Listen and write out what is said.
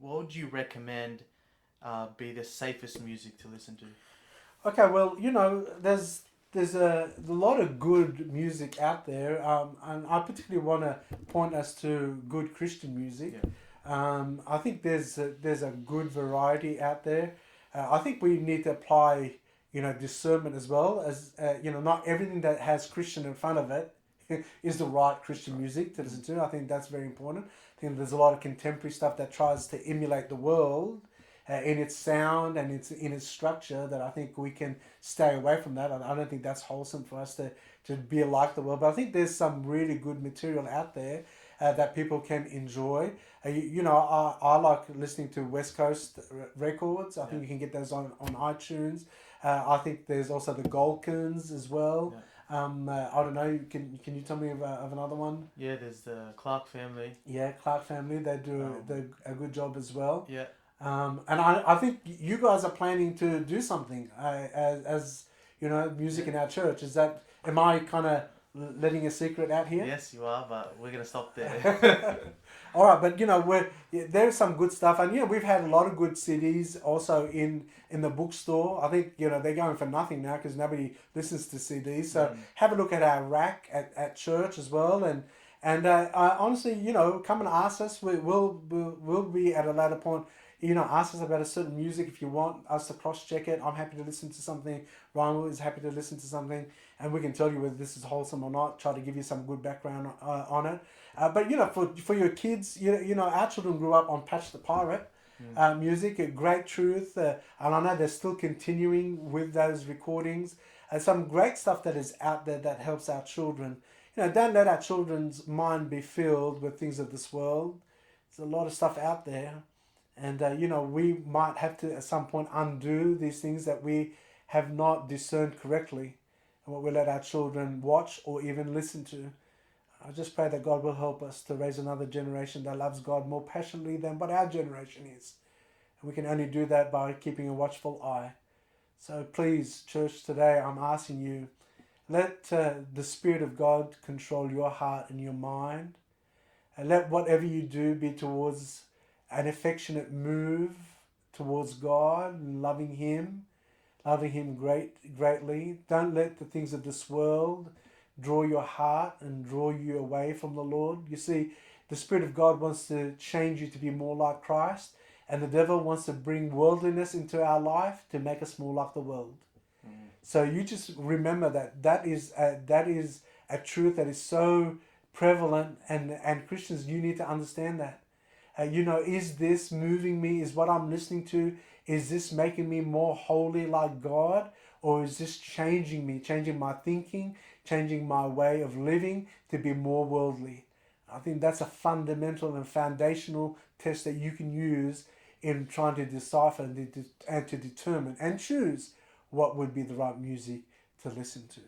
what would you recommend be the safest music to listen to? Okay, well, there's a lot of good music out there, and I particularly want to point us to good Christian music. Yeah. I think there's a good variety out there. I think we need to apply, discernment as well as not everything that has Christian in front of it is the right Christian music to listen to. I think that's very important. I think there's a lot of contemporary stuff that tries to emulate the world in its sound and in its structure that I think we can stay away from that. I don't think that's wholesome for us to be like the world. But I think there's some really good material out there that people can enjoy. I like listening to West Coast records. I think you can get those on iTunes. I think there's also the Golkins as well. Yeah. I don't know. Can you tell me of another one? Yeah, there's the Clark family. Yeah, Clark family. They do a good job as well. Yeah. And I think you guys are planning to do something as music in our church. Am I kind of letting a secret out here? Yes, you are, but we're gonna stop there. All right, but there's some good stuff, and we've had a lot of good CDs also in the bookstore. I think they're going for nothing now because nobody listens to CDs. So have a look at our rack at church as well, and honestly, come and ask us. We'll be at a later point. Ask us about a certain music if you want us to cross-check it. I'm happy to listen to something. Ryan is happy to listen to something. And we can tell you whether this is wholesome or not. Try to give you some good background on it. But, for your kids, our children grew up on Patch the Pirate music, a great truth. And I know they're still continuing with those recordings. Some great stuff that is out there that helps our children. Don't let our children's mind be filled with things of this world. There's a lot of stuff out there. And, we might have to at some point undo these things that we have not discerned correctly and what we let our children watch or even listen to. I just pray that God will help us to raise another generation that loves God more passionately than what our generation is. And we can only do that by keeping a watchful eye. So please, church, today I'm asking you, let the Spirit of God control your heart and your mind. And let whatever you do be towards an affectionate move towards God and loving Him greatly. Don't let the things of this world draw your heart and draw you away from the Lord. You see, the Spirit of God wants to change you to be more like Christ, and the devil wants to bring worldliness into our life to make us more like the world. So you just remember that is a truth that is so prevalent, and Christians, you need to understand that. Is this moving me? Is what I'm listening to, is this making me more holy like God? Or is this changing me, changing my thinking, changing my way of living to be more worldly? I think that's a fundamental and foundational test that you can use in trying to decipher and to determine and choose what would be the right music to listen to.